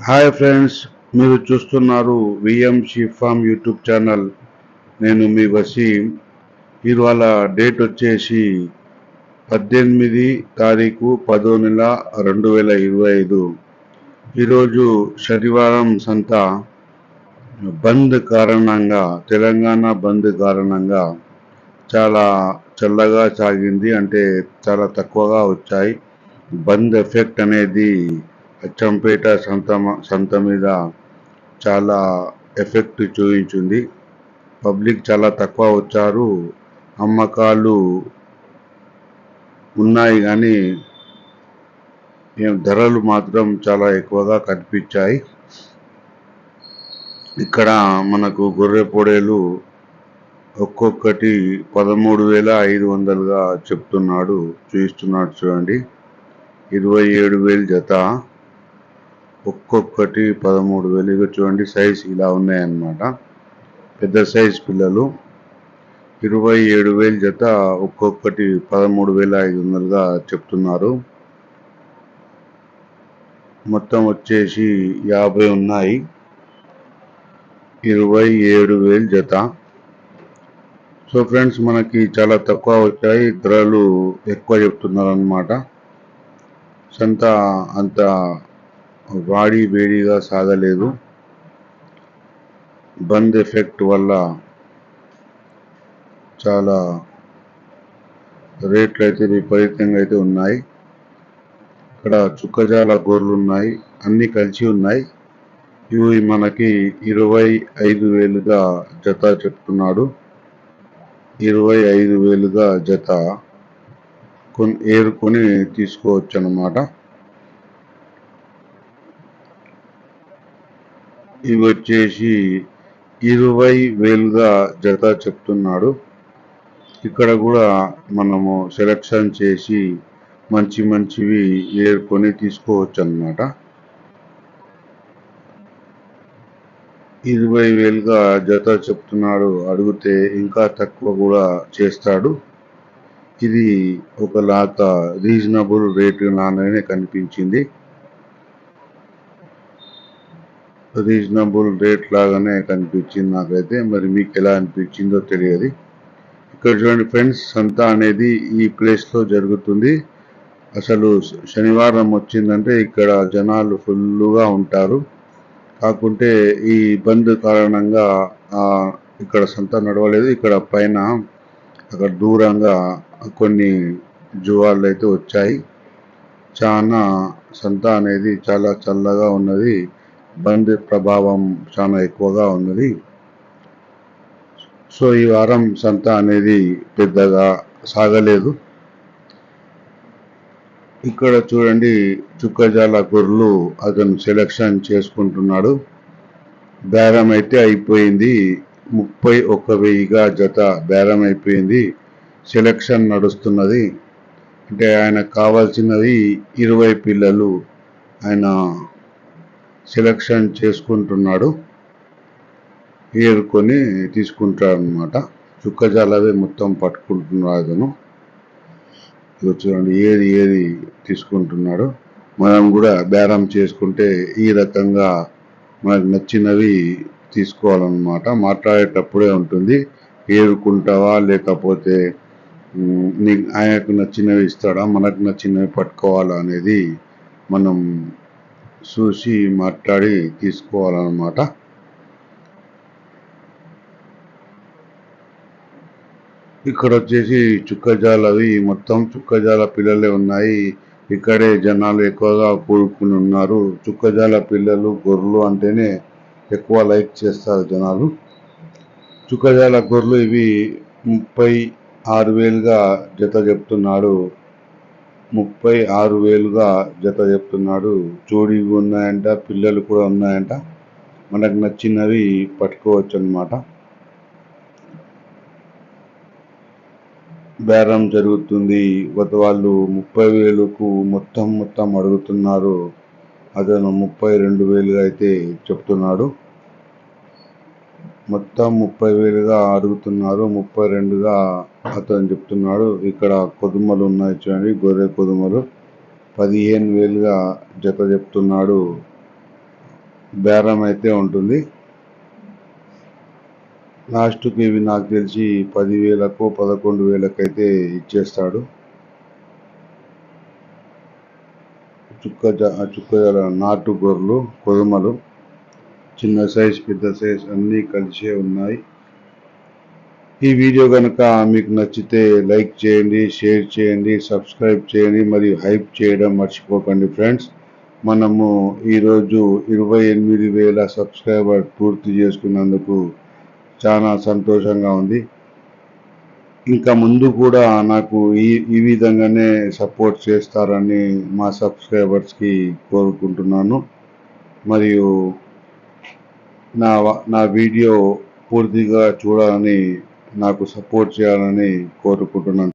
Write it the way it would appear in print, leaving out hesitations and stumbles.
Hi friends, మీరు చూస్తున్నారు VMC form YouTube channel. నేను మీ వసీం. ఇవాళ డేట్ వచ్చేసి 18 తారీఖు 10వ నెల 2025. ఈరోజు శనివారం సంత బంద్ కారణంగా, తెలంగాణ బంద్ కారణంగా చాలా చల్లగా సాగింది. అంటే చాలా తక్కువగా వచ్చాయి. బంద్ ఎఫెక్ట్ అనేది అచ్చంపేట సంత మీద చాలా ఎఫెక్ట్ చూపించింది. పబ్లిక్ చాలా తక్కువ వచ్చారు. అమ్మకాలు ఉన్నాయి కానీ ధరలు మాత్రం చాలా ఎక్కువగా కనిపించాయి. ఇక్కడ మనకు గొర్రె పొడేలు ఒక్కొక్కటి 13,500గా చెప్తున్నాడు, చూపిస్తున్నాడు చూడండి. 27,000 జత, ఒక్కొక్కటి 13,000. ఇక చూడండి, సైజ్ ఇలా ఉన్నాయన్నమాట. పెద్ద సైజ్ పిల్లలు 27,000 జత, ఒక్కొక్కటి 13,500గా చెప్తున్నారు. మొత్తం వచ్చేసి 50 ఉన్నాయి. 27,000 జత. సో ఫ్రెండ్స్, మనకి చాలా తక్కువ వచ్చాయి, ధరలు ఎక్కువ చెప్తున్నారు అన్నమాట. సంత అంత వేడిగా సాగలేదు. బంద్ ఎఫెక్ట్ వల్ల చాలా రేట్లు అయితే విపరీతంగా అయితే ఉన్నాయి. ఇక్కడ చుక్కజాల గొర్రెలు ఉన్నాయి, అన్ని కలిసి ఉన్నాయి. ఇవి మనకి 25,000గా జత చెప్తున్నాడు. 25,000గా జత ఏరుకొని తీసుకోవచ్చు అన్నమాట. ఇవి వచ్చేసి 20,000గా జత చెప్తున్నాడు. ఇక్కడ కూడా మనము సెలెక్షన్ చేసి మంచివి ఏరుకొని తీసుకోవచ్చు అన్నమాట. 20,000గా జత చెప్తున్నాడు. అడిగితే ఇంకా తక్కువ కూడా చేస్తాడు. ఇది ఒకలాగా రీజనబుల్ రేట్ లాగానే కనిపించింది. నాకైతే. మరి మీకు ఎలా అనిపించిందో తెలియదు. ఇక్కడ చూడండి ఫ్రెండ్స్, సంత అనేది ఈ ప్లేస్లో జరుగుతుంది. అసలు శనివారం వచ్చిందంటే ఇక్కడ జనాలు ఫుల్గా ఉంటారు. కాకుంటే ఈ బంద్ కారణంగా ఇక్కడ సంత నడవలేదు. ఇక్కడ పైన అక్కడ దూరంగా కొన్ని జువాళ్ళు అయితే వచ్చాయి. చాలా సంత అనేది చాలా చల్లగా ఉన్నది. బంద్ ప్రభావం చాలా ఎక్కువగా ఉన్నది. సో ఈ వారం సంత అనేది పెద్దగా సాగలేదు. ఇక్కడ చూడండి, చుక్కజాల గొర్రెలు అతను సెలెక్షన్ చేసుకుంటున్నాడు. బేరం అయితే అయిపోయింది. 31,000గా జత బేరం అయిపోయింది. సెలెక్షన్ నడుస్తున్నది. అంటే ఆయనకు కావాల్సినవి 20 పిల్లలు ఆయన సెలెక్షన్ చేసుకుంటున్నాడు. ఏరుకొని తీసుకుంటాడు అన్నమాట. చుక్కజాలవే మొత్తం పట్టుకుంటున్నాడు అతను. చూడండి, ఏది తీసుకుంటున్నాడు. మనం కూడా బేరం చేసుకుంటే ఈ రకంగా మనకు నచ్చినవి తీసుకోవాలన్నమాట. మాట్లాడేటప్పుడే ఉంటుంది, ఏరుకుంటావా లేకపోతే ఆయనకు నచ్చినవి ఇస్తాడా, మనకు నచ్చినవి పట్టుకోవాలా అనేది మనం చూసి మాట్లాడి తీసుకోవాలన్నమాట. ఇక్కడ వచ్చేసి చుక్కజాలవి మొత్తం చుక్కజాల పిల్లలే ఉన్నాయి. ఇక్కడే జనాలు ఎక్కువగా కూడుకుని ఉన్నారు. చుక్కజాల పిల్లలు గొర్రెలు అంటేనే ఎక్కువ లైక్ చేస్తారు జనాలు. చుక్కజాల గొర్రెలు ఇవి 36,000గా జత చెప్తున్నాడు. 36,000గా జత చెప్తున్నాడు. జోడీవి ఉన్నాయంట, పిల్లలు కూడా ఉన్నాయంట. మనకు నచ్చినవి పట్టుకోవచ్చు అన్నమాట. బేరం జరుగుతుంది. వాళ్ళు 30,000కు మొత్తం అడుగుతున్నారు. అతను 32,000గా అయితే చెప్తున్నాడు. మొత్తం 30,000గా అడుగుతున్నారు. 32గా అతను చెప్తున్నాడు. ఇక్కడ కొదుమలు ఉన్నాయి చూడండి, గొర్రె కొదుమలు 15,000గా జత చెప్తున్నాడు. బేరం అయితే ఉంటుంది. లాస్ట్కి ఇవి నాకు తెలిసి 10,000కో 11,000కో అయితే ఇచ్చేస్తాడు. చుక్క నాటు గొర్రెలు, కొదుమలు, చిన్న సైజ్ పెద్ద సైజ్ అన్నీ కలిసే ఉన్నాయి. ఈ వీడియో కనుక మీకు నచ్చితే లైక్ చేయండి, షేర్ చేయండి, సబ్స్క్రైబ్ చేయండి మరియు హైప్ చేయడం మర్చిపోకండి ఫ్రెండ్స్. మనము ఈరోజు 28,000 సబ్స్క్రైబర్ పూర్తి చేసుకున్నందుకు చాలా సంతోషంగా ఉంది. ఇంకా ముందు కూడా నాకు ఈ విధంగానే సపోర్ట్ చేస్తారని మా సబ్స్క్రైబర్స్కి కోరుకుంటున్నాను. మరియు నా వీడియో పూర్తిగా చూడాలని, నాకు సపోర్ట్ చేయాలని కోరుకుంటున్నాను.